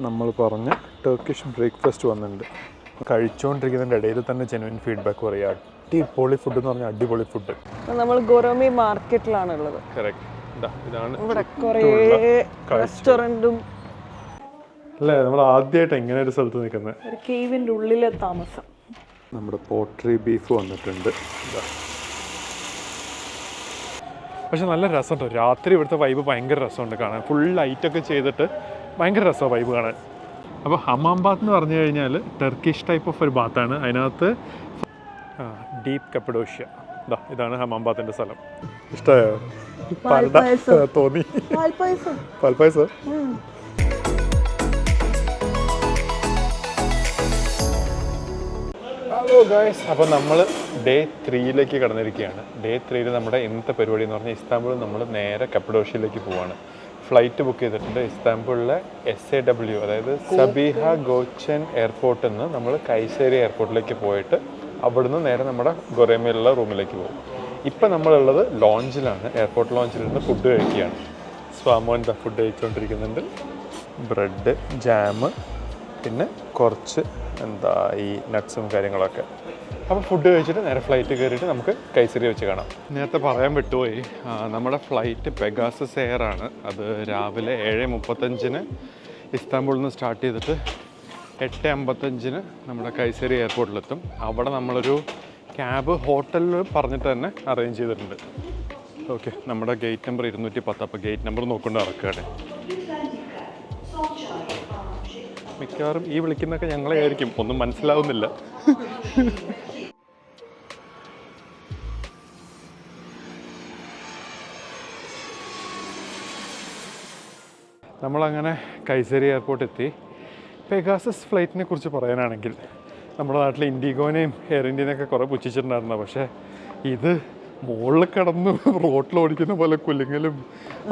നമ്മൾ പറഞ്ഞ Turkish breakfast വന്നിട്ടുണ്ട്. കഴിച്ചുകൊണ്ടിരിക്കുന്നതിൻ്റെ ഇടയിൽ തന്നെ ജെനുവിൻ ഫീഡ്ബാക്ക് പറയുക, അടിപൊളി ഫുഡ് എന്ന് പറഞ്ഞാൽ അടിപൊളി ഫുഡ്. നമ്മൾ ഗോറോമി മാർക്കറ്റിലാണുള്ളത്. ഇതാണ് ഇവിടെ കുറേ റെസ്റ്റോറൻറ്റും അല്ലേ. നമ്മൾ ആദ്യമായിട്ട് എങ്ങനെ ഒരു സ്ഥലത്ത് നിൽക്കുന്നത്, ഒരു കേവിൻ്റെ ഉള്ളിലെ താമസം. നമ്മുടെ പോട്രി ബീഫ് വന്നിട്ടുണ്ട്. പക്ഷെ നല്ല രസമുണ്ടോ രാത്രി, ഇവിടുത്തെ വൈബ് ഭയങ്കര രസമുണ്ട് കാണാൻ. ഫുൾ ലൈറ്റൊക്കെ ചെയ്തിട്ട് ഭയങ്കര രസമാണ് വൈബ് കാണാൻ. അപ്പോൾ ഹമാം ബാത്ത് എന്ന് പറഞ്ഞു കഴിഞ്ഞാൽ ടർക്കിഷ് ടൈപ്പ് ഓഫ് ഒരു ബാത്താണ്. അതിനകത്ത് ഡീപ്പ് കപ്പഡോഷ്യ. ഇതാണ് ഹമാം ബാത്തിൻ്റെ സ്ഥലം. ഇഷ്ടമായോ? തോന്നി പാൽപ്പായസം. ഹലോ ഗായ്സ്, അപ്പോൾ നമ്മൾ ഡേ 3യിലേക്ക് കടന്നിരിക്കുകയാണ്. ഡേ 3യിൽ നമ്മുടെ ഇന്നത്തെ പരിപാടി എന്ന് പറഞ്ഞാൽ ഇസ്താംബുളിൽ നമ്മൾ നേരെ കപ്പഡോഷ്യയിലേക്ക് പോവാണ്. ഫ്ലൈറ്റ് ബുക്ക് ചെയ്തിട്ടുണ്ട്. ഇസ്താംബുളിലെ SAW, അതായത് സബീഹ ഗോച്ചൻ എയർപോർട്ടിൽ നിന്ന് നമ്മൾ കൈസേരി എയർപോർട്ടിലേക്ക് പോയിട്ട് അവിടുന്ന് നേരെ നമ്മുടെ ഗൊറേമയിലുള്ള റൂമിലേക്ക് പോകും. ഇപ്പം നമ്മളുള്ളത് ലോഞ്ചിലാണ്. എയർപോർട്ട് ലോഞ്ചിലിരുന്ന് ഫുഡ് കഴിക്കുകയാണ്. സ്വാമോൻ ഫുഡ് കഴിച്ചുകൊണ്ടിരിക്കുന്നുണ്ട്. ബ്രെഡ്, ജാം, പിന്നെ കുറച്ച് ഈ നട്ട്സും കാര്യങ്ങളൊക്കെ. അപ്പോൾ ഫുഡ് കഴിച്ചിട്ട് നേരെ ഫ്ലൈറ്റ് കയറിയിട്ട് നമുക്ക് കൈസരി വെച്ച് കാണാം. നേരത്തെ പറയാൻ വിട്ടുപോയി, നമ്മുടെ ഫ്ലൈറ്റ് പെഗാസസ് എയർ ആണ്. അത് രാവിലെ 7:35 ഇസ്താംബുളിൽ നിന്ന് സ്റ്റാർട്ട് ചെയ്തിട്ട് 8:55 നമ്മുടെ കൈസരി എയർപോർട്ടിലെത്തും. അവിടെ നമ്മളൊരു ക്യാബ് ഹോട്ടലിൽ പറഞ്ഞിട്ട് തന്നെ അറേഞ്ച് ചെയ്തിട്ടുണ്ട്. ഓക്കെ, നമ്മുടെ ഗേറ്റ് നമ്പർ 210. അപ്പോൾ ഗേറ്റ് നമ്പർ നോക്കൊണ്ട് നടക്കുകയാണ്. മിക്കവാറും ഈ വിളിക്കുന്നതൊക്കെ ഞങ്ങളെ ആയിരിക്കും, ഒന്നും മനസ്സിലാവുന്നില്ല. നമ്മളങ്ങനെ കൈസരി എയർപോർട്ട് എത്തി. പെഗാസസ് ഫ്ലൈറ്റിനെ കുറിച്ച് പറയാനാണെങ്കിൽ നമ്മുടെ നാട്ടിൽ ഇൻഡിഗോനെയും എയർ ഇന്ത്യനെയൊക്കെ കുറേ പുച്ഛിച്ചിട്ടുണ്ടായിരുന്നു. പക്ഷേ ഇത് മുകളിൽ കിടന്ന് റോട്ടിൽ ഓടിക്കുന്ന പോലെ കുലുങ്ങലും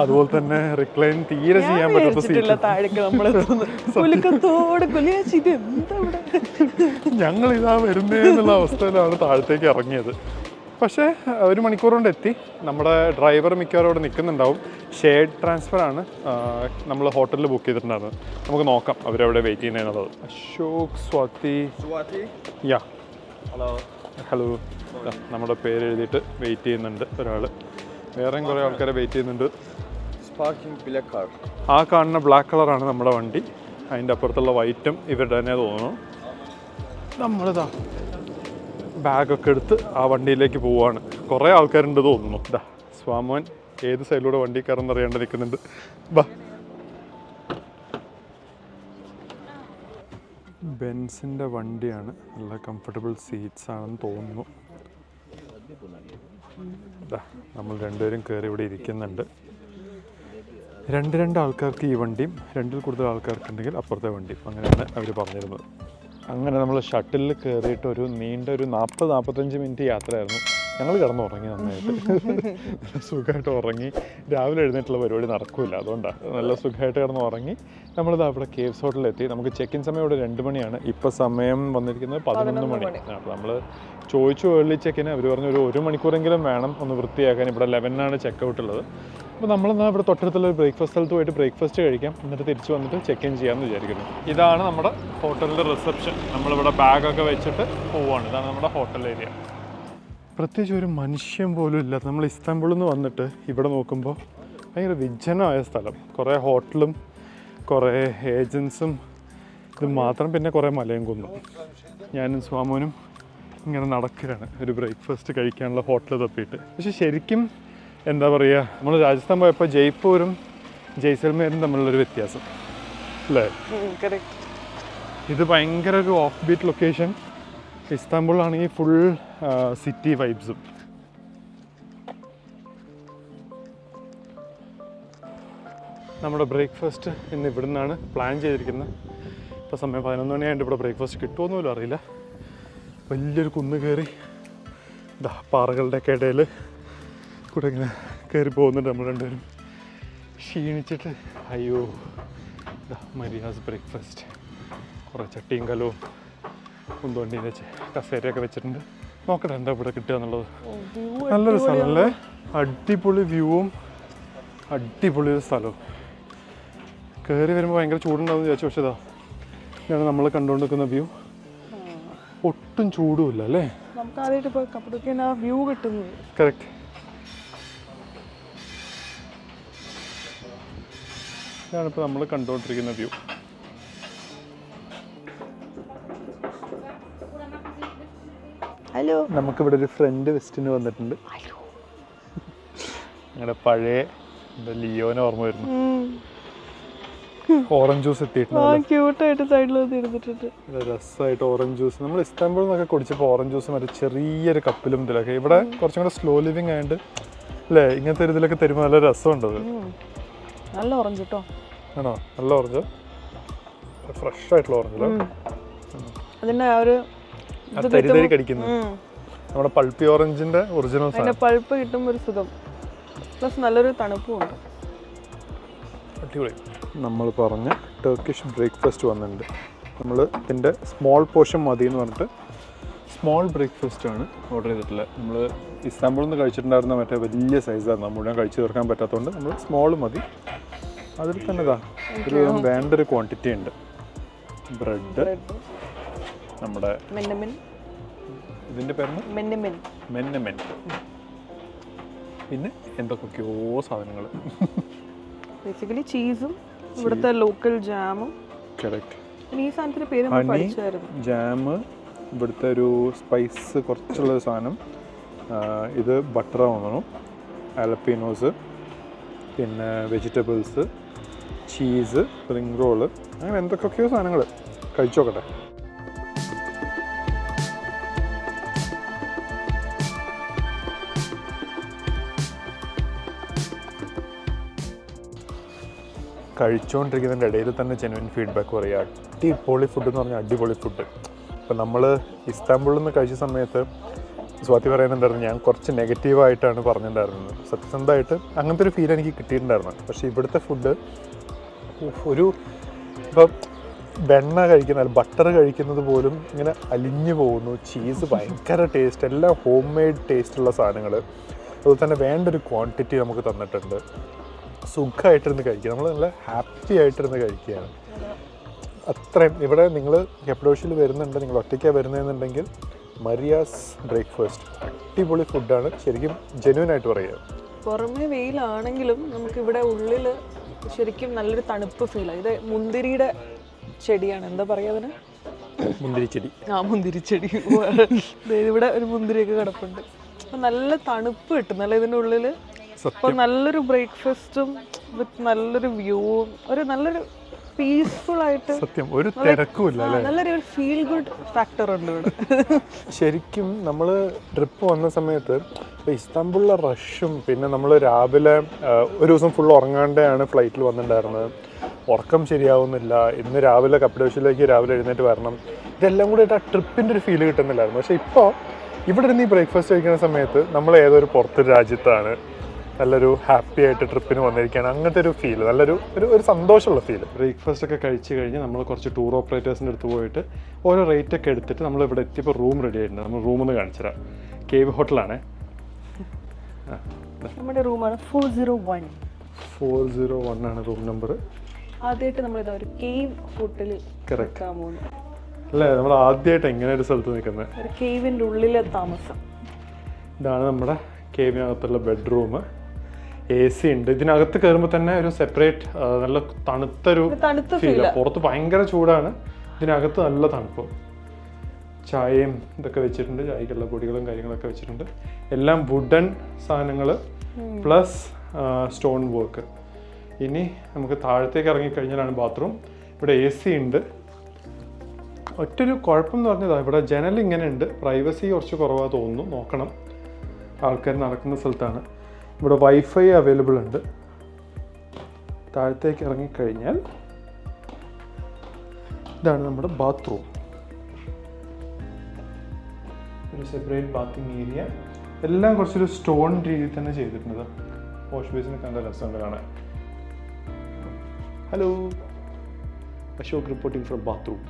അതുപോലെ തന്നെ റിക്ലൈൻ തീരെ ചെയ്യാൻ പറ്റാത്ത ഞങ്ങൾ ഇതാ വരുന്നേ എന്നുള്ള അവസ്ഥയിലാണ് താഴത്തേക്ക് ഇറങ്ങിയത്. പക്ഷേ 1 മണിക്കൂർ കൊണ്ട് എത്തി. നമ്മുടെ ഡ്രൈവർ മിക്കവാറും അവിടെ നിൽക്കുന്നുണ്ടാവും. ഷെയർഡ് ട്രാൻസ്ഫർ ആണ് നമ്മൾ ഹോട്ടലിൽ ബുക്ക് ചെയ്തിട്ടുണ്ടായിരുന്നത്. നമുക്ക് നോക്കാം അവരവിടെ വെയിറ്റ് ചെയ്യുന്നതെന്നുള്ളത്. അശോക് സ്വാതി. യാ, ഹലോ. നമ്മുടെ പേര് എഴുതിയിട്ട് വെയിറ്റ് ചെയ്യുന്നുണ്ട് ഒരാൾ. വേറെയും കുറേ ആൾക്കാരെ വെയിറ്റ് ചെയ്യുന്നുണ്ട്. ആ കാണുന്ന ബ്ലാക്ക് കളറാണ് നമ്മുടെ വണ്ടി. അതിൻ്റെ അപ്പുറത്തുള്ള വൈറ്റും ഇവരുടെ തന്നെ തോന്നുന്നു. നമ്മളിതാ ബാഗൊക്കെ എടുത്ത് ആ വണ്ടിയിലേക്ക് പോവുകയാണ്. കുറേ ആൾക്കാരുണ്ട് തോന്നുന്നു. സ്വാമോൻ ഏത് സൈഡിലൂടെ വണ്ടി കയറുന്ന അറിയാണ്ട് നിൽക്കുന്നുണ്ട്. ബെൻസിൻ്റെ വണ്ടിയാണ്. നല്ല കംഫർട്ടബിൾ സീറ്റ്സ് ആണെന്ന് തോന്നുന്നു. നമ്മൾ രണ്ടുപേരും കയറി ഇവിടെ ഇരിക്കുന്നുണ്ട്. 2 ആൾക്കാർക്ക് ഈ വണ്ടിയും 2ൽ കൂടുതൽ ആൾക്കാർക്കുണ്ടെങ്കിൽ അപ്പുറത്തെ വണ്ടിയും, അങ്ങനെയാണ് അവർ പറഞ്ഞിരുന്നത്. അങ്ങനെ നമ്മൾ ഷട്ടിലിൽ കയറിയിട്ട് ഒരു നീണ്ട 40-45 മിനിറ്റ് യാത്രയായിരുന്നു. ഞങ്ങൾ കിടന്നുറങ്ങി നന്നായിട്ട്. നല്ല സുഖമായിട്ട് ഉറങ്ങി. രാവിലെ എഴുന്നേറ്റുള്ള പരിപാടി നടക്കില്ല, അതുകൊണ്ടാണ്. നല്ല സുഖമായിട്ട് കിടന്ന് ഉറങ്ങി. നമ്മളിത് അവിടെ കേവ്സ് ഹോട്ടലിലെത്തി. നമുക്ക് ചെക്ക് ഇൻ സമയം ഇവിടെ 2 മണിയാണ്. ഇപ്പോൾ സമയം വന്നിരിക്കുന്നത് 11 മണി. അപ്പോൾ നമ്മൾ ചോദിച്ചു ഏർലി ചെക്കിന്. അവർ പറഞ്ഞു ഒരു 1 മണിക്കൂറെങ്കിലും വേണം ഒന്ന് വൃത്തിയാക്കാൻ. ഇവിടെ 11-നാണ് ചെക്ക് ഔട്ട് ഉള്ളത്. അപ്പോൾ നമ്മളെന്നാൽ ഇവിടെ തൊട്ടടുത്തുള്ള ഒരു ബ്രേക്ക്ഫാസ്റ്റ് സ്ഥലത്ത് പോയിട്ട് ബ്രേക്ക്ഫാസ്റ്റ് കഴിക്കാം, എന്നിട്ട് തിരിച്ച് വന്നിട്ട് ചെക്ക് ഇൻ ചെയ്യാമെന്ന് വിചാരിക്കുന്നു. ഇതാണ് നമ്മുടെ ഹോട്ടലിൻ്റെ റിസപ്ഷൻ. നമ്മളിവിടെ ബാഗൊക്കെ വെച്ചിട്ട് പോവുകയാണ്. ഇതാണ് നമ്മുടെ ഹോട്ടൽ ഏരിയ. പ്രത്യേകിച്ച് ഒരു മനുഷ്യൻ പോലും ഇല്ല. നമ്മൾ ഇസ്താംബുളിൽ നിന്ന് വന്നിട്ട് ഇവിടെ നോക്കുമ്പോൾ ഭയങ്കര വിജനമായ സ്ഥലം. കുറേ ഹോട്ടലും കുറേ ഏജൻസും ഇത് മാത്രം, പിന്നെ കുറേ മലയും കുന്നും. ഞാനും സ്വാമോനും ഇങ്ങനെ നടക്കുകയാണ് ഒരു ബ്രേക്ക്ഫാസ്റ്റ് കഴിക്കാനുള്ള ഹോട്ടൽ തപ്പിയിട്ട്. പക്ഷെ ശരിക്കും എന്താ പറയുക, നമ്മൾ രാജസ്ഥാൻ പോയപ്പോൾ ജയ്പൂരും ജയ്സൽമേരും തമ്മിലുള്ളൊരു വ്യത്യാസം അല്ലേ? ഇത് ഭയങ്കര ഒരു ഓഫ് ബീറ്റ് ലൊക്കേഷൻ. ഇസ്താംബുളിലാണെങ്കിൽ ഫുൾ സിറ്റി വൈബ്സും. നമ്മുടെ ബ്രേക്ക്ഫാസ്റ്റ് ഇന്ന് ഇവിടെ നിന്നാണ് പ്ലാൻ ചെയ്തിരിക്കുന്നത്. ഇപ്പോൾ സമയം 11 മണിയായിട്ട് ഇവിടെ ബ്രേക്ക്ഫാസ്റ്റ് കിട്ടുമോയെന്ന് പോലും അറിയില്ല. വലിയൊരു കുന്ന് കയറി പാറകളുടെയൊക്കെ ഇടയിൽ കൂടെ ഇങ്ങനെ കയറി പോകുന്നുണ്ട്. നമ്മൾ രണ്ടുപേരും ക്ഷീണിച്ചിട്ട്. അയ്യോ, മരിയാസ് ബ്രേക്ക്ഫാസ്റ്റ്. കുറേ ചട്ടിയും കലവും കുന്തോണ്ടീൻ്റെ കസേരയൊക്കെ വെച്ചിട്ടുണ്ട്. നോക്കട്ടെ എന്താ ഇവിടെ കിട്ടുക എന്നുള്ളത്. നല്ലൊരു സ്ഥലമല്ലേ, അടിപൊളി വ്യൂവും അടിപൊളി ഒരു സ്ഥലവും. കയറി വരുമ്പോൾ ഭയങ്കര ചൂടുണ്ടാവും വിചാരിച്ചു. പക്ഷേ ഇതാ ഇതാണ് നമ്മൾ കണ്ടുകൊണ്ടിരിക്കുന്ന വ്യൂ. ഒട്ടും ചൂടുമില്ല അല്ലേ? നമുക്ക് ആദ്യമായിട്ട് ഇപ്പോൾ കപ്പഡോക്യൻ ആ വ്യൂ കിട്ടുന്നത്. കറക്റ്റ്. ഇതാണിപ്പോൾ നമ്മൾ കണ്ടുകൊണ്ടിരിക്കുന്ന വ്യൂ. ഹലോ, നമുക്കിവിടെ ഒരു ഫ്രണ്ട് വെസ്റ്റിന് വന്നിട്ടുണ്ട്. ഞങ്ങളുടെ പഴയ ലിയോനെ ഓർമ്മ വരുന്നു. ഓറഞ്ച് ജ്യൂസ് എത്തിയിട്ടുണ്ട്. ക്യൂട്ടായിട്ട് സൈഡിൽ ഇരുന്നിട്ടുണ്ട്. രസമായിട്ട് ഓറഞ്ച് ജ്യൂസ്. നമ്മൾ ഇസ്താംബുളിൽ നിന്നൊക്കെ കുടിച്ചപ്പോൾ ഓറഞ്ച് ജ്യൂസ് മറ്റേ ചെറിയൊരു കപ്പിലും ഇതിലൊക്കെ. ഇവിടെ കുറച്ചും കൂടെ സ്ലോ ലിവിങ് ആയതുകൊണ്ട് അല്ലേ ഇങ്ങനത്തെ ഒരു ഇതിലൊക്കെ തരുമ്പോൾ നല്ല രസമുണ്ടത്. നല്ല ഓറഞ്ച് കേട്ടോ. ആണോ? നല്ല ഓറഞ്ച്, ഫ്രഷ് ആയിട്ടുള്ള ഓറഞ്ച്. അതിന്റെ ആ ഒരു തരി കടിക്കുന്നു. നമ്മുടെ പൾപ്പി ഓറഞ്ചിന്റെ ഒറിജിനൽ സാധനം. പൾപ്പ് കിട്ടുമ്പോൾ ഒരു സുഖം, പ്ലസ് നല്ലൊരു തണുപ്പും ഉണ്ട്. അടിപൊളി. നമ്മൾ പറഞ്ഞ ടർക്കിഷ് ബ്രേക്ക്ഫാസ്റ്റ് വന്നിട്ടുണ്ട്. നമ്മൾ ഇതിൻ്റെ സ്മോൾ പോർഷൻ മതി എന്ന് പറഞ്ഞിട്ട് സ്മോൾ ബ്രേക്ക്ഫാസ്റ്റ് ആണ് ഓർഡർ ചെയ്തിട്ടുള്ളത്. നമ്മൾ ഇസ്താംബുളിൽ നിന്ന് കഴിച്ചിട്ടുണ്ടായിരുന്ന മറ്റേ വലിയ സൈസായിരുന്നു, മുഴുവൻ കഴിച്ചു തീർക്കാൻ പറ്റാത്തതുകൊണ്ട് നമ്മൾ സ്മോൾ മതി. അതിൽ തന്നെ ഇതാ ഒരു വേണ്ടൊരു ക്വാണ്ടിറ്റി ഉണ്ട്. ബ്രെഡ്, നമ്മുടെ ഇതിൻ്റെ പേരാണ് മെന്നമെൻ, പിന്നെ എന്തൊക്കെയോ സാധനങ്ങൾ, ബേസിക്കലി ചീസും ഇവിടുത്തെ ലോക്കൽ ജാമും. കറക്റ്റ്. ഈ സാധനത്തിന്റെ പേര് നമ്മൾ പഠിച്ചായിരുന്നു. ജാമ്, ഇവിടുത്തെ ഒരു സ്പൈസ് കുറച്ചുള്ള സാധനം. ഇത് ബട്ടർ വന്നു, ആലപ്പീനോസ്, പിന്നെ വെജിറ്റബിൾസ്, ചീസ്, സ്പ്രിംഗ് റോള്, അങ്ങനെ എന്തൊക്കെയോ സാധനങ്ങൾ. കഴിച്ചു നോക്കട്ടെ. കഴിച്ചുകൊണ്ടിരിക്കുന്നതിൻ്റെ ഇടയിൽ തന്നെ ജെനുവിൻ ഫീഡ്ബാക്ക് പറയുക. അടിപൊളി ഫുഡ് എന്ന് പറഞ്ഞാൽ അടിപൊളി ഫുഡ്. ഇപ്പം നമ്മൾ ഇസ്താംബുളിൽ നിന്ന് കഴിച്ച സമയത്ത് സ്വാതി പറയുന്നുണ്ടായിരുന്നു ഞാൻ കുറച്ച് നെഗറ്റീവായിട്ടാണ് പറഞ്ഞിട്ടുണ്ടായിരുന്നത്. സത്യസന്ധമായിട്ട് അങ്ങനത്തെ ഒരു ഫീൽ എനിക്ക് കിട്ടിയിട്ടുണ്ടായിരുന്നു. പക്ഷേ ഇവിടുത്തെ ഫുഡ് ഒരു ഇപ്പം വെണ്ണ കഴിക്കുന്ന ബട്ടർ കഴിക്കുന്നത് പോലും ഇങ്ങനെ അലിഞ്ഞു പോകുന്നു. ചീസ് ഭയങ്കര ടേസ്റ്റ്, എല്ലാം ഹോം മെയ്ഡ് ടേസ്റ്റുള്ള സാധനങ്ങൾ. അതുപോലെ തന്നെ വേണ്ടൊരു ക്വാണ്ടിറ്റി നമുക്ക് തന്നിട്ടുണ്ട്. സുഖമായിട്ടിരുന്ന് കഴിക്കുക, നമ്മൾ നല്ല ഹാപ്പി ആയിട്ടിരുന്ന് കഴിക്കുകയാണ്. അത്രയും ഇവിടെ നിങ്ങൾ കപ്പഡോഷ്യയിൽ വരുന്നുണ്ട്, നിങ്ങൾ ഒറ്റയ്ക്കാണ് വരുന്നതെന്നുണ്ടെങ്കിൽ മരിയാസ് ബ്രേക്ക്ഫാസ്റ്റ് അടിപൊളി ഫുഡാണ്. ശരിക്കും ജെന്യൂനായിട്ട് പറയുക. പുറമേ വെയിലാണെങ്കിലും നമുക്ക് ഇവിടെ ഉള്ളിൽ ശരിക്കും നല്ലൊരു തണുപ്പ് ഫീലാണ്. ഇത് മുന്തിരിയുടെ ചെടിയാണ്, എന്താ പറയുക അതിന്? മുന്തിരിച്ചെടി. മുന്തിരിച്ചെടി. ഇവിടെ ഒരു മുന്തിരിയൊക്കെ കിടപ്പുണ്ട്. അപ്പം നല്ല തണുപ്പ് കിട്ടും നല്ല ഇതിൻ്റെ ഉള്ളിൽ. അപ്പോൾ നല്ലൊരു ബ്രേക്ക്ഫാസ്റ്റും വിത്ത് നല്ലൊരു വ്യൂവും ഒരു നല്ലൊരു പീസ്ഫുൾ ആയിട്ട്. സത്യം, ഒരു തിരക്കുമില്ല, നല്ലൊരു ഫീൽ ഗുഡ് ഫാക്ടർ ഉണ്ട് ഇവിടെ. ശരിക്കും നമ്മൾ ട്രിപ്പ് വന്ന സമയത്ത് ഇപ്പോൾ ഇസ്താംബുളിലെ റഷും, പിന്നെ നമ്മൾ രാവിലെ ഒരു ദിവസം ഫുൾ ഉറങ്ങാണ്ടാണ് ഫ്ലൈറ്റിൽ വന്നിട്ടുണ്ടായിരുന്നത്. ഉറക്കം ശരിയാവുന്നില്ല. ഇന്ന് രാവിലെ കപ്പഡോഷ്യയിലേക്ക് രാവിലെ എഴുന്നേറ്റ് വരണം. ഇതെല്ലാം കൂടി ആ ട്രിപ്പിൻ്റെ ഒരു ഫീൽ കിട്ടുന്നില്ലായിരുന്നു. പക്ഷേ ഇപ്പോൾ ഇവിടെ ഇരുന്ന് ഈ ബ്രേക്ക്ഫാസ്റ്റ് കഴിക്കുന്ന സമയത്ത് നമ്മൾ ഏതൊരു പുറത്തൊരു രാജ്യത്താണ്, നല്ലൊരു ഹാപ്പി ആയിട്ട് ട്രിപ്പിന് വന്നിരിക്കുകയാണ്. അങ്ങനത്തെ ഒരു ഫീൽ, നല്ലൊരു ഒരു സന്തോഷമുള്ള ഫീൽ. ബ്രേക്ക്ഫാസ്റ്റ് ഒക്കെ കഴിച്ച് കഴിഞ്ഞ് നമ്മൾ കുറച്ച് ടൂർ ഓപ്പറേറ്റേഴ്സിൻ്റെ അടുത്ത് പോയിട്ട് ഓരോ റേറ്റ് ഒക്കെ എടുത്തിട്ട് നമ്മൾ ഇവിടെ എത്തിയപ്പോൾ റൂം റെഡി ആയിട്ടുണ്ട്. നമ്മൾ റൂമിൽ നിന്ന് കാണിച്ചു തരാം. കേവ് ഹോട്ടലാണ്. നമ്മുടെ റൂമാണ് 401. 401 ആണ് റൂം നമ്പർ. ആദ്യമായിട്ട് നമ്മളിതാ ഒരു കേവ് ഹോട്ടലിൽ കിടക്കാൻ പോകുന്നു അല്ലേ? നമ്മൾ ആദ്യമായിട്ട് എങ്ങനെ ഒരു സ്ഥലത്ത് നിൽക്കുന്നത്, ഒരു കേവിൻ്റെ ഉള്ളിലെ താമസം. ഇതാണ് നമ്മുടെ കേവിനകത്തുള്ള ബെഡ്റൂം. AC ഉണ്ട്. ഇതിനകത്ത് കയറുമ്പോൾ തന്നെ ഒരു സെപ്പറേറ്റ് നല്ല തണുത്തൊരു ഫീൽ. പുറത്ത് ഭയങ്കര ചൂടാണ്, ഇതിനകത്ത് നല്ല തണുപ്പ്. ചായയും ഇതൊക്കെ വെച്ചിട്ടുണ്ട്, ചായക്കുള്ള പൊടികളും കാര്യങ്ങളൊക്കെ വെച്ചിട്ടുണ്ട്. എല്ലാം വുഡൻ സാധനങ്ങൾ പ്ലസ് സ്റ്റോൺ വർക്ക്. ഇനി നമുക്ക് താഴത്തേക്ക് ഇറങ്ങിക്കഴിഞ്ഞാലാണ് ബാത്റൂം. ഇവിടെ AC ഉണ്ട്. ഒറ്റൊരു കുഴപ്പം എന്ന് പറഞ്ഞതാ, ഇവിടെ ജനൽ ഇങ്ങനെ ഉണ്ട്, പ്രൈവസി കുറച്ച് കുറവാ തോന്നുന്നു. നോക്കണം, ആൾക്കാർ നടക്കുന്ന സ്ഥലത്താണ്. ഇവിടെ വൈഫൈ അവൈലബിൾ ഉണ്ട്. താഴത്തേക്ക് ഇറങ്ങിക്കഴിഞ്ഞാൽ ഇതാണ് നമ്മുടെ ബാത്റൂം. ഒരു സെപ്പറേറ്റ് ബാത്തിങ് ഏരിയ. എല്ലാം കുറച്ചൊരു സ്റ്റോൺ രീതിയിൽ തന്നെ ചെയ്തിട്ടുണ്ട്. വാഷ് ബേസിനൊക്കെ നല്ല രസമുണ്ട് കാണാൻ. Hello, Ashok reporting from bathroom.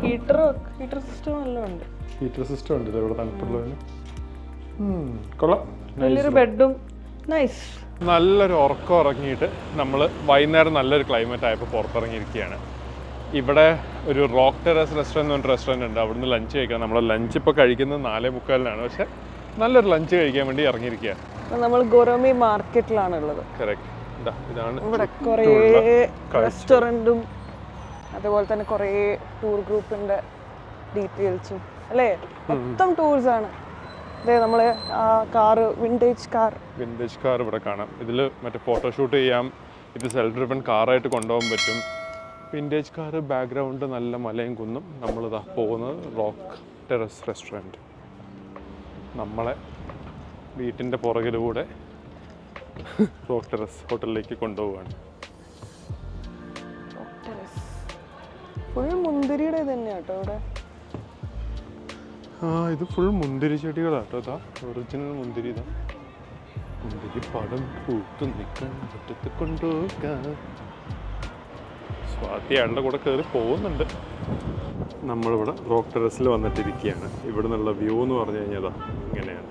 Heater system എല്ലാം ഉണ്ട്. ഹീറ്റർ സിസ്റ്റം ഉണ്ട് ഇവിടെ തണുപ്പുള്ളതിന്. കൊള്ളാം. വലിയൊരു ബെഡും നൈസ്. നല്ലൊരു ഉറക്കം ഉറങ്ങിയിട്ട് നമ്മൾ വൈകുന്നേരം നല്ലൊരു ക്ലൈമറ്റ് ആയപ്പോൾ പുറത്തിറങ്ങിയിരിക്കുകയാണ്. ഇവിടെ ഒരു റോക്ക് ടെറസ് റെസ്റ്റോറൻറ്റ് എന്ന് പറഞ്ഞ റെസ്റ്റോറൻറ്റ് ഉണ്ട്. അവിടുന്ന് ലഞ്ച് കഴിക്കാം. നമ്മൾ ലഞ്ച് ഇപ്പോൾ കഴിക്കുന്നത് 4:45 പക്ഷേ നല്ലൊരു ലഞ്ച് കഴിക്കാൻ വേണ്ടി ഇറങ്ങിയിരിക്കുകയാണ്. നമ്മൾ ഗോറോമി മാർക്കറ്റിലാണ് ഉള്ളത്. കറക്റ്റ്. ഇതാണ് ഇവിടെ കുറേ റെസ്റ്റോറൻറ്റും അതുപോലെ തന്നെ കുറേ ടൂർ ഗ്രൂപ്പിൻ്റെ ഡീറ്റെയിൽസും അല്ലേ, മൊത്തം ടൂർസാണ്. അതെ, നമ്മൾ ആ കാറ് വിൻറ്റേജ് കാർ ഇവിടെ കാണാം. ഇതിൽ മറ്റേ ഫോട്ടോഷൂട്ട് ചെയ്യാം. ഇത് സെൽഫ് ഡ്രിവൺ കാറായിട്ട് കൊണ്ടുപോകാൻ പറ്റും. വിൻറ്റേജ് കാർ, ബാക്ക്ഗ്രൗണ്ട് നല്ല മലയും കുന്നും. നമ്മളിതാ പോകുന്നത് റോക്ക് ടെറസ് റെസ്റ്റോറൻറ്റ്. നമ്മളെ വീട്ടിൻ്റെ പുറകിലൂടെ റോക്ക് ടെറസ് ഹോട്ടലിലേക്ക് കൊണ്ടുപോവുകയാണ്. ഫുൾ മുന്തിരിയുടെ തന്നെയാണ് കേട്ടോ ഇവിടെ. ഇത് ഫുൾ മുന്തിരി ചെടികളാട്ടോ. ഇതാ ഒറിജിനൽ മുന്തിരി. ഇതാ മുന്തിരി പടം പൂത്തു നിൽക്കാൻ മുറ്റത്ത് കൊണ്ടുപോകാൻ. സ്വാതി അയാളുടെ കൂടെ കയറി പോകുന്നുണ്ട്. നമ്മളിവിടെ റോക്ക് ടെറസിൽ വന്നിട്ടിരിക്കുകയാണ്. ഇവിടെ നിന്നുള്ള വ്യൂ എന്ന് പറഞ്ഞു കഴിഞ്ഞാൽ ഇങ്ങനെയാണ്.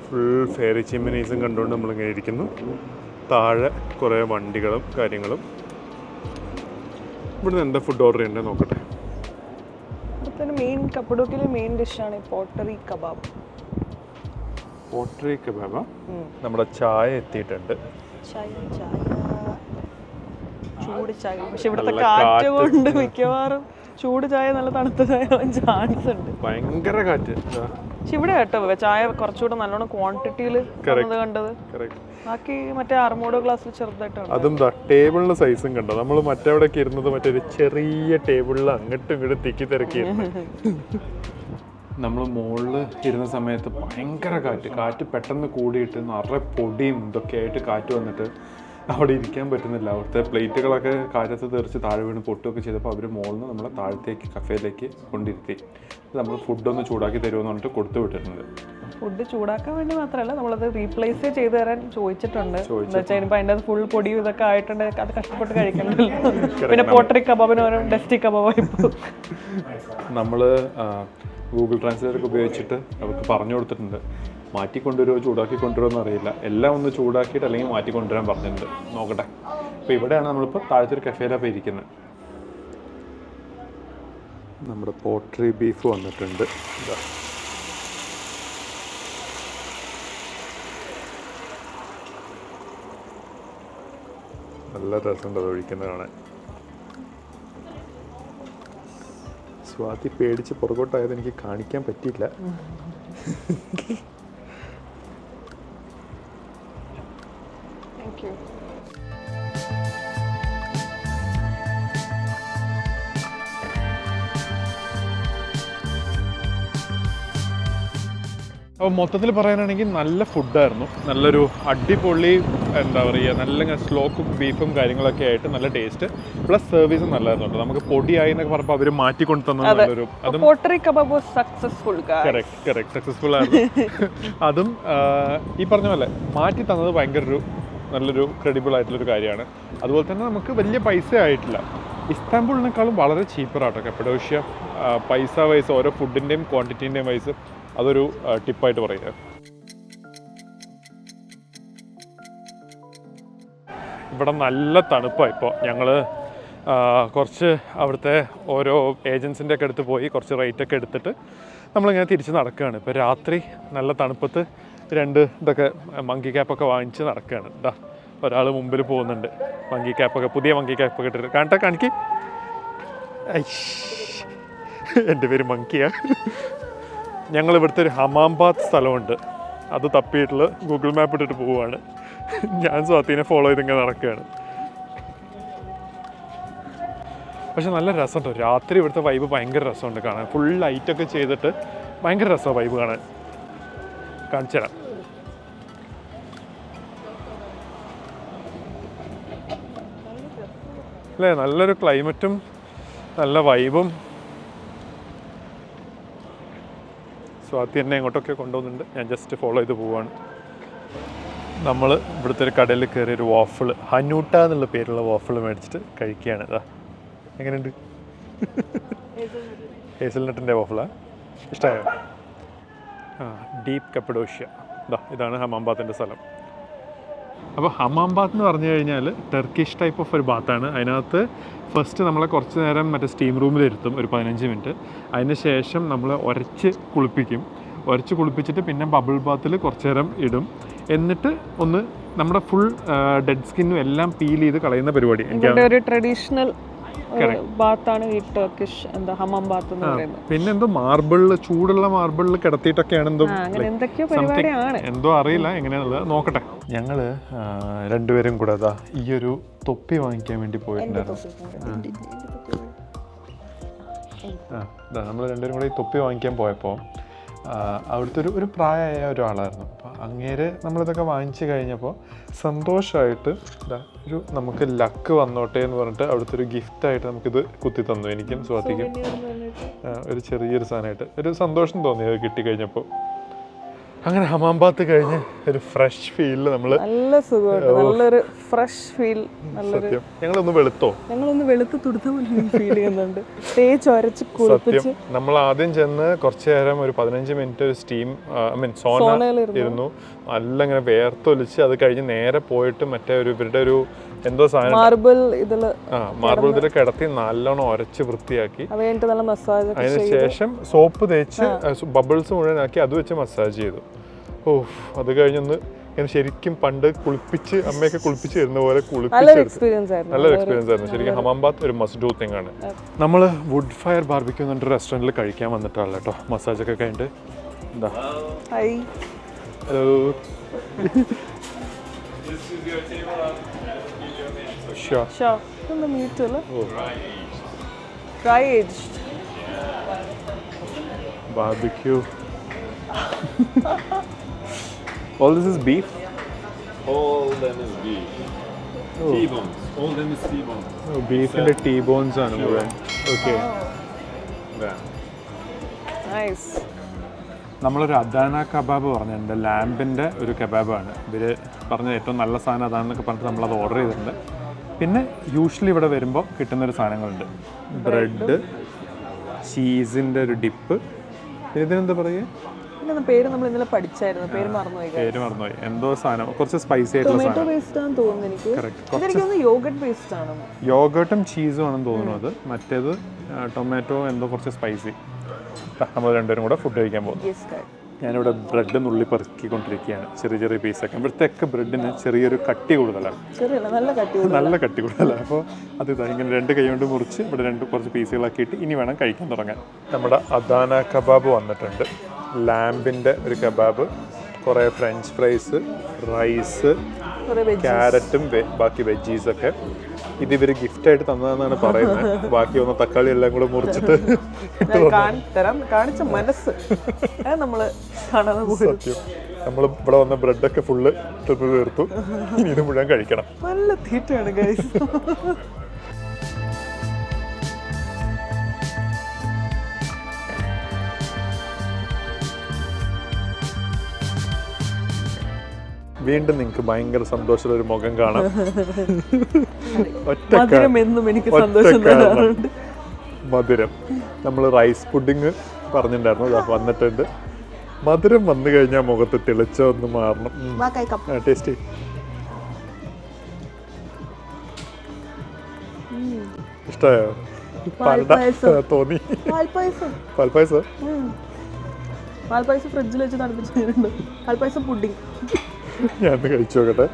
ഫുൾ ഫെയറി ചിമ്മിനീസും കണ്ടുകൊണ്ട് നമ്മളിങ്ങനെ ഇരിക്കുന്നു. താഴെ കുറേ വണ്ടികളും കാര്യങ്ങളും. ഇവിടുന്ന് എന്താ ഫുഡ് ഓർഡർ ചെയ്യേണ്ടത് നോക്കട്ടെ. മെയിൻ കപ്പഡോക്കിലെ മെയിൻ ഡിഷാണ് പോട്ടറി കബാബ്. Pottery kebab. നമ്മുടെ ചായ എത്തിയിട്ടുണ്ട്. ചൂട് ചായ. പക്ഷെ ഇവിടുത്തെ കാറ്റ് കൊണ്ട് മിക്കവാറും ചൂട് ചായ നല്ല തണുത്ത ചായ ചാൻസ് ഉണ്ട്. ഭയങ്കര കാറ്റ്. പക്ഷെ ഇവിടെ കേട്ടോ ചായ കുറച്ചുകൂടെ നല്ലോണം ക്വാണ്ടിറ്റിയിൽ കണ്ടത്. ബാക്കി മറ്റേ അർമോഡോ ഗ്ലാസ്സിൽ ചെറുതായിട്ടാണ്. അതും ടേബിളിന്റെ സൈസും കണ്ടോ. നമ്മൾ മറ്റെവിടെയൊക്കെ ഇരുന്നത് മറ്റൊരു ചെറിയ ടേബിളിൽ അങ്ങോട്ടും ഇങ്ങോട്ടും തിക്കി തിരക്കിയിരുന്നു. നമ്മൾ മുകളിൽ ഇരുന്ന സമയത്ത് ഭയങ്കര കാറ്റ് പെട്ടെന്ന് കൂടിയിട്ട് നിറയെ പൊടിയും ഇതൊക്കെ ആയിട്ട് കാറ്റ് വന്നിട്ട് അവിടെ ഇരിക്കാൻ പറ്റുന്നില്ല. അവിടുത്തെ പ്ലേറ്റുകളൊക്കെ കാറ്റത്ത് തെറിച്ച് താഴെ വീണ് പൊട്ടുകയൊക്കെ ചെയ്തപ്പോൾ അവർ മുകളിൽ നിന്ന് നമ്മളെ താഴത്തേക്ക് കഫേയിലേക്ക് കൊണ്ടിരുത്തി. നമ്മൾ ഫുഡൊന്ന് ചൂടാക്കി തരുമെന്ന് പറഞ്ഞിട്ട് കൊടുത്തു വിട്ടിട്ടുണ്ട്. ഫുഡ് ചൂടാക്കാൻ വേണ്ടി മാത്രമല്ല, നമ്മളത് റീപ്ലേസ് ചെയ്ത് തരാൻ ചോദിച്ചിട്ടുണ്ട്. എന്താ വെച്ചാൽ ഇനിയിപ്പോൾ അതിൻ്റെ ഫുൾ പൊടി ഇതൊക്കെ ആയിട്ടുണ്ട്, അത് കഷ്ടപ്പെട്ട് കഴിക്കണ്ടല്ലോ. പിന്നെ പോട്ടറി കബാബിന് പകരം ഡസ്റ്റി കബാബായി പോകും. നമ്മൾ ഗൂഗിൾ ട്രാൻസ്ലേറ്റർ ഉപയോഗിച്ചിട്ട് അവർക്ക് പറഞ്ഞു കൊടുത്തിട്ടുണ്ട്. മാറ്റിക്കൊണ്ടുവരുമോ ചൂടാക്കി കൊണ്ടുവരുമോ അറിയില്ല. എല്ലാം ഒന്ന് ചൂടാക്കിയിട്ട് അല്ലെങ്കിൽ മാറ്റിക്കൊണ്ടുവരാൻ പറഞ്ഞിട്ടുണ്ട്. നോക്കട്ടെ. അപ്പോൾ ഇവിടെയാണ് നമ്മളിപ്പോൾ താഴത്തൊരു കഫേയിലാണ് പോയി ഇരിക്കുന്നത്. നമ്മുടെ പോട്രി ബീഫ് വന്നിട്ടുണ്ട്. ഇതാ നല്ല രസമുണ്ട് അത് ഒഴിക്കുന്നത് കാണാൻ. സ്വാതി പേടിച്ച് പുറകോട്ടായത് എനിക്ക് കാണിക്കാൻ പറ്റിയില്ല. Thank you. അപ്പോൾ മൊത്തത്തിൽ പറയാനാണെങ്കിൽ നല്ല ഫുഡായിരുന്നു. നല്ലൊരു അടിപൊളി എന്താ പറയുക, നല്ല സ്ലോ കുക്ക് ബീഫും കാര്യങ്ങളൊക്കെ ആയിട്ട് നല്ല ടേസ്റ്റ്, പ്ലസ് സർവീസും നല്ലതായിരുന്നു. നമുക്ക് പൊടിയായി എന്നൊക്കെ പറഞ്ഞപ്പോൾ അവർ മാറ്റിക്കൊണ്ട് തന്നത് നല്ലൊരു കറക്റ്റ് സക്സസ്ഫുൾ ആയിരുന്നു. അതും ഈ പറഞ്ഞ പോലെ മാറ്റി തന്നത് ഭയങ്കര നല്ലൊരു ക്രെഡിബിൾ ആയിട്ടുള്ളൊരു കാര്യമാണ്. അതുപോലെ തന്നെ നമുക്ക് വലിയ പൈസ ആയിട്ടില്ല. ഇസ്താംബുളിനേക്കാളും വളരെ ചീപ്പറാട്ടോ കപ്പഡോഷ്യ. പൈസ വൈസ് ഓരോ ഫുഡിൻ്റെയും ക്വാണ്ടിറ്റീൻ്റെയും വൈസ് അതൊരു ടിപ്പായിട്ട് പറയുക. ഇവിടെ നല്ല തണുപ്പാണ്. ഇപ്പോൾ ഞങ്ങൾ കുറച്ച് അവിടുത്തെ ഓരോ ഏജൻസിൻ്റെ ഒക്കെ അടുത്ത് പോയി കുറച്ച് റേറ്റൊക്കെ എടുത്തിട്ട് നമ്മളിങ്ങനെ തിരിച്ച് നടക്കുകയാണ്. ഇപ്പോൾ രാത്രി നല്ല തണുപ്പത്ത് ഇതൊക്കെ മങ്കി ക്യാപ്പൊക്കെ വാങ്ങിച്ച് നടക്കുകയാണ്. ഇതാ ഒരാൾ മുമ്പിൽ പോകുന്നുണ്ട്, മങ്കി ക്യാപ്പൊക്കെ, പുതിയ മങ്കി ക്യാപ്പൊക്കെ ഇട്ടിട്ട്. കാണിക്ക്. എൻ്റെ പേര് മങ്കിയാണ്. ഞങ്ങൾ ഇവിടുത്തെ ഒരു ഹമാംബാദ് സ്ഥലമുണ്ട്, അത് തപ്പിയിട്ടുള്ള ഗൂഗിൾ മാപ്പ് ഇട്ടിട്ട് പോവുകയാണ്. ഞാൻ സ്വാതിനെ ഫോളോ ചെയ്തിങ്ങനെ നടക്കുകയാണ്. പക്ഷെ നല്ല രസമുണ്ടോ രാത്രി. ഇവിടുത്തെ വൈബ് ഭയങ്കര രസമുണ്ട് കാണാൻ. ഫുൾ ലൈറ്റൊക്കെ ചെയ്തിട്ട് ഭയങ്കര രസമാണ് വൈബ് കാണാൻ. കാണിച്ചു തരാം. അല്ലേ, നല്ലൊരു ക്ലൈമറ്റും നല്ല വൈബും. സ്വാതി എന്നെ എങ്ങോട്ടൊക്കെ കൊണ്ടുപോകുന്നുണ്ട്, ഞാൻ ജസ്റ്റ് ഫോളോ ചെയ്ത് പോവുകയാണ്. നമ്മൾ ഇവിടുത്തെ ഒരു കടയിൽ കയറി ഒരു വാഫിൾ, ഹനൂട്ട എന്നുള്ള പേരുള്ള വാഫിൾ മേടിച്ചിട്ട് കഴിക്കുകയാണ്. ഇതാ എങ്ങനെയുണ്ട്? ഹേസൽനട്ടിൻ്റെ വാഫിളാ? ഇഷ്ടമായോ? Deep Cappadocia. ഇതാണ് ഹമാംബാത്തിൻ്റെ സ്ഥലം. അപ്പോൾ ഹമാംബാത്ത് എന്ന് പറഞ്ഞു കഴിഞ്ഞാൽ ടർക്കിഷ് ടൈപ്പ് ഓഫ് ഒരു ബാത്താണ്. അതിനകത്ത് ഫസ്റ്റ് നമ്മളെ കുറച്ച് നേരം മറ്റേ സ്റ്റീം റൂമിലിരുത്തും ഒരു 15 മിനിറ്റ്. അതിന് ശേഷം നമ്മൾ ഉരച്ച് കുളിപ്പിച്ചിട്ട് പിന്നെ ബബിൾ ബാത്തിൽ കുറച്ച് നേരം ഇടും. എന്നിട്ട് ഒന്ന് നമ്മുടെ ഫുൾ ഡെഡ് സ്കിന്നും എല്ലാം പീൽ ചെയ്ത് കളയുന്ന പരിപാടി. ഒരു ട്രഡീഷണൽ ബാത്താണ് ഈ ടർക്കിഷ് ഹമാം ബാത്ത് എന്ന് പറയുന്നത്. പിന്നെ എന്തോ മാർബിളിൽ, ചൂടുള്ള മാർബിളിൽ കിടത്തിയിട്ടൊക്കെയാണ് എന്തോ അറിയില്ല എങ്ങനെയാണുള്ളത്, നോക്കട്ടെ. ഞങ്ങള് രണ്ടുപേരും കൂടെ ഈ ഒരു തൊപ്പി വാങ്ങിക്കാൻ വേണ്ടി പോയിട്ടുണ്ടായിരുന്നു. നമ്മൾ രണ്ടുപേരും കൂടെ ഈ തൊപ്പി വാങ്ങിക്കാൻ പോയപ്പോൾ അവിടുത്തെ ഒരു പ്രായമായ ഒരാളായിരുന്നു. അപ്പോൾ അങ്ങേര് നമ്മളിതൊക്കെ വാങ്ങിച്ചു കഴിഞ്ഞപ്പോൾ സന്തോഷമായിട്ട് നമുക്ക് ലക്ക് വന്നോട്ടെ എന്ന് പറഞ്ഞിട്ട് അവിടുത്തെ ഒരു ഗിഫ്റ്റായിട്ട് നമുക്കിത് കുത്തി തന്നു. എനിക്കും സ്വാതിക്കും ഒരു ചെറിയൊരു സാധനമായിട്ട് ഒരു സന്തോഷം തോന്നി അത് കിട്ടിക്കഴിഞ്ഞപ്പോൾ. അങ്ങനെ ഹമാംബാത്ത് കഴിഞ്ഞ് ഒരു ഫ്രഷ് ഫീലിൽ നമ്മൾ നല്ല സുഖമുണ്ട്, നല്ലൊരു ഫ്രഷ് ഫീൽ. സത്യം ഞങ്ങളൊന്ന് വെളുത്ത് തുടുത്ത ഫീൽ ചെയ്യുന്നുണ്ട്. തേച്ച് ഉരച്ച് കുളിപ്പിച്ച് നമ്മൾ ആദ്യം ചെന്ന് കുറച്ച് നേരം ഒരു 15 മിനിറ്റ് ഒരു സ്റ്റീം സോന ഇരുന്നു. നല്ല ഇങ്ങനെ വേർത്തൊലിച്ച് അത് കഴിഞ്ഞ് നേരെ പോയിട്ട് മറ്റേ ഇവരുടെ ഒരു എന്തോ സാധനം മാർബിൾ ഇതിൽ കിടത്തി നല്ലോണം ഉരച്ച് വൃത്തിയാക്കി അതിന് ശേഷം സോപ്പ് തേച്ച് ബബിൾസ് മുഴുവനാക്കി അത് വെച്ച് മസാജ് ചെയ്തു. അത് കഴിഞ്ഞൊന്ന് ഇങ്ങനെ ശരിക്കും പണ്ട് കുളിപ്പിച്ച് അമ്മയൊക്കെ കുളിപ്പിച്ച് തരുന്ന പോലെ നല്ലൊരു എക്സ്പീരിയൻസ് ആയിരുന്നു. ശരിക്കും ഹമാംബാത്ത് ഒരു മസ്റ്റ് ഡു തിങ് ആണ്. നമ്മൾ വുഡ് ഫയർ ബാർബിക്യൂ എന്ന് പറഞ്ഞിട്ട് റെസ്റ്റോറൻറ്റിൽ കഴിക്കാൻ വന്നിട്ടാണ് കേട്ടോ. മസാജൊക്കെ കഴിഞ്ഞിട്ട് എന്താ hello barbecue. All this is beef? All them is beef. T-bones. All them is T-bones. Oh, beef and the T-bones ആണ് മുഴുവൻ. Okay. Nice. നമ്മളൊരു അദാന കബാബ് പറഞ്ഞിട്ടുണ്ട്. ലാമ്പിൻ്റെ ഒരു കബാബാണ് ഇവർ പറഞ്ഞ ഏറ്റവും നല്ല സാധനം അതാണെന്നൊക്കെ പറഞ്ഞിട്ട് നമ്മളത് ഓർഡർ ചെയ്തിട്ടുണ്ട്. പിന്നെ യൂഷ്വലി ഇവിടെ വരുമ്പോൾ കിട്ടുന്നൊരു സാധനങ്ങളുണ്ട്. ബ്രെഡ്, ചീസിൻ്റെ ഒരു ഡിപ്പ്, പിന്നെ ഇതിനെന്താ പറയുക, പേര് നമ്മൾ ഇന്നലെ പഠിച്ചായിരുന്നു, പേര് മറന്നുപോയി. എന്തോ സാധനം കുറച്ച് സ്പൈസി ആയിട്ടുള്ള സാധനം. യോഗട്ടും ചീസും ആണെന്ന് തോന്നുന്നു. അത് മറ്റേത് ടൊമാറ്റോ എന്തോ കുറച്ച് സ്പൈസി. നമ്മൾ രണ്ടുപേരും കൂടെ ഫുഡ് കഴിക്കാൻ പോകുന്നു. ഞാനിവിടെ ബ്രെഡ് നുള്ളി പെറുക്കിക്കൊണ്ടിരിക്കുകയാണ്. ചെറിയ പീസൊക്കെ. ഇവിടുത്തെയൊക്കെ ബ്രെഡിന് ചെറിയൊരു കട്ടി കൂടുതലാണ്, നല്ല കട്ടി കൂടുതലാണ്. അപ്പോൾ അത് ഇങ്ങനെ 2 കൈ കൊണ്ട് മുറിച്ച് ഇവിടെ കുറച്ച് പീസുകളാക്കിയിട്ട് ഇനി വേണം കഴിക്കാൻ തുടങ്ങാൻ. നമ്മുടെ അദാന കബാബ് വന്നിട്ടുണ്ട്. ലാമ്പിൻ്റെ ഒരു കബാബ്, കുറേ ഫ്രഞ്ച് ഫ്രൈസ്, റൈസ്, ക്യാരറ്റും ബാക്കി വെജീസൊക്കെ. ഇത് ഇവർ ഗിഫ്റ്റായിട്ട് തന്നതെന്നാണ് പറയുന്നത്. ബാക്കി ഒന്ന് തക്കാളി എല്ലാം കൂടെ മുറിച്ചിട്ട് സത്യം നമ്മൾ ഇവിടെ വന്ന ബ്രെഡൊക്കെ ഫുള്ള് തീർത്തു. ഇനി ഇത് മുഴുവൻ കഴിക്കണം. നല്ല തീറ്റയാണ് ഗൈസ്. വീണ്ടും നിങ്ങൾക്ക് ഭയങ്കര സന്തോഷമുള്ള ഒരു മുഖം കാണാം. മധുരം. നമ്മൾ റൈസ് പുഡിങ് പറഞ്ഞിട്ടുണ്ടായിരുന്നു, വന്നിട്ടുണ്ട്. മധുരം വന്നു കഴിഞ്ഞാൽ മുഖത്ത് തെളിച്ച ഒന്ന് മാറണം. ടേസ്റ്റ് ഇഷ്ടമായോ? തോന്നി പാൽപ്പായസം. പാൽപ്പായസം ഫ്രിഡ്ജിൽ വെച്ച് തണുപ്പിച്ചിട്ടുണ്ട്. പാൽപ്പായസം പുഡിങ് ഞാൻ കഴിച്ചു നോക്കട്ടെ.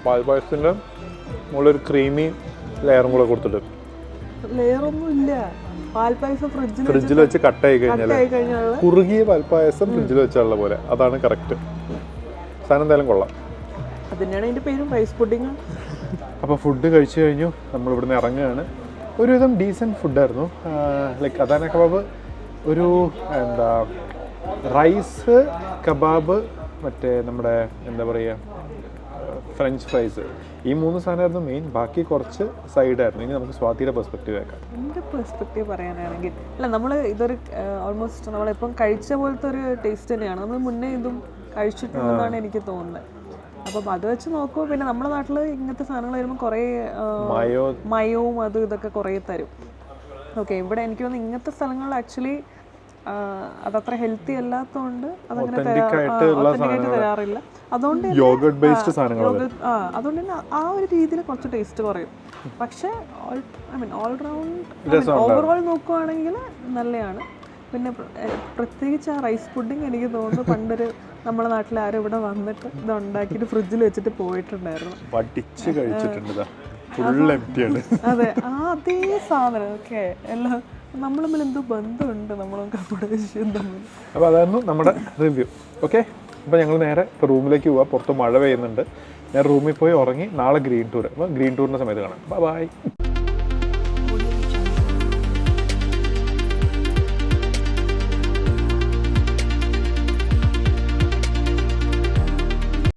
പാൽപ്പായസത്തിൻ്റെ മുകളിലൊരു ക്രീമി ലെയറും കൂടെ കൊടുത്തിട്ട്. ലെയറൊന്നും ഇല്ല. പാൽപ്പായസം ഫ്രിഡ്ജിൽ വെച്ച് കട്ടായി കഴിഞ്ഞാൽ കുറുകിയ പാൽപ്പായസം ഫ്രിഡ്ജിൽ വെച്ചുള്ള പോലെ. അതാണ് കറക്റ്റ് സാധനം. എന്തായാലും കൊള്ളാം. അതിനാണ് അതിൻ്റെ പേരും റൈസ് പുഡിങ്. അപ്പോൾ ഫുഡ് കഴിച്ചു കഴിഞ്ഞു. നമ്മൾ ഇവിടുന്ന് ഇറങ്ങുകയാണ്. ഒരുവിധം ഡീസൻറ്റ് ഫുഡായിരുന്നു. ലൈക്ക് അദാന കബാബ്, ഒരു എന്താ റൈസ് കബാബ്, മറ്റേ നമ്മുടെ എന്താ പറയുക ഫ്രഞ്ച് ഫ്രൈസ്, ഈ 3 സാധനമായിരുന്നു മെയിൻ. ബാക്കി കുറച്ച് സൈഡായിരുന്നു. ഇനി നമുക്ക് സ്വാതിയുടെ പെർസ്പെക്റ്റീവ് വെക്കാം. എൻ്റെ പെർസ്പെക്റ്റീവ് പറയാനാണെങ്കിൽ നമ്മൾ ഇതൊരു ഓൾമോസ്റ്റ് നമ്മളിപ്പം കഴിച്ച പോലത്തെ ഒരു ടേസ്റ്റ് തന്നെയാണ്. നമ്മൾ മുന്നേ ഇതും കഴിച്ചിട്ടുണ്ടെന്നാണ് എനിക്ക് തോന്നുന്നത്. അപ്പം അത് വെച്ച് നോക്കുമ്പോൾ പിന്നെ നമ്മുടെ നാട്ടിൽ ഇങ്ങനത്തെ സാധനങ്ങൾ വരുമ്പോൾ കുറേ മയവും അതും ഇതൊക്കെ കുറേ തരും. ഓക്കെ ഇവിടെ എനിക്ക് തോന്നുന്നു ഇങ്ങനത്തെ സ്ഥലങ്ങളിൽ ആക്ച്വലി അതത്ര ഹെൽത്തി അല്ലാത്തതുകൊണ്ട് അതങ്ങനെ Authentic ആയിട്ടുള്ള authentic തരാറില്ല. അതുകൊണ്ട് യോഗർട്ട് ബേസ്ഡ് സാധനങ്ങൾ അതുകൊണ്ട് തന്നെ ആ ഒരു രീതിയിൽ കുറച്ച് ടേസ്റ്റ് കുറയും. പക്ഷേ I mean all round overall നോക്കുവാണെങ്കിൽ നല്ലതാണ്. പിന്നെ പ്രത്യേകിച്ച് ആ റൈസ് പുഡിങ് എനിക്ക് തോന്നുന്നു പണ്ടൊരു നമ്മുടെ നാട്ടിൽ ആരും ഇവിടെ വന്നിട്ട് ഇത് ഉണ്ടാക്കിയിട്ട് ഫ്രിഡ്ജിൽ വെച്ചിട്ട് പോയിട്ടുണ്ടായിരുന്നു. വടിച്ച് കഴിച്ചിട്ടുണ്ട്. ഫുൾ എംപ്റ്റിയാണ്. അതെ, അതേ സാധനം. ഓക്കെ, എല്ലാം നമ്മൾ തമ്മിൽ എന്തോ ബന്ധമുണ്ട് നമ്മളൊക്കെ തമ്മിൽ. അപ്പോൾ അതായിരുന്നു നമ്മുടെ റിവ്യൂ. ഓക്കെ, അപ്പോൾ ഞങ്ങൾ നേരെ ഇപ്പോൾ റൂമിലേക്ക് പോവാം. പുറത്ത് മഴ പെയ്യുന്നുണ്ട്. ഞാൻ റൂമിൽ പോയി ഉറങ്ങി നാളെ ഗ്രീൻ ടൂർ. അപ്പോൾ ഗ്രീൻ ടൂറിൻ്റെ സമയത്ത് കാണാം. ബൈ.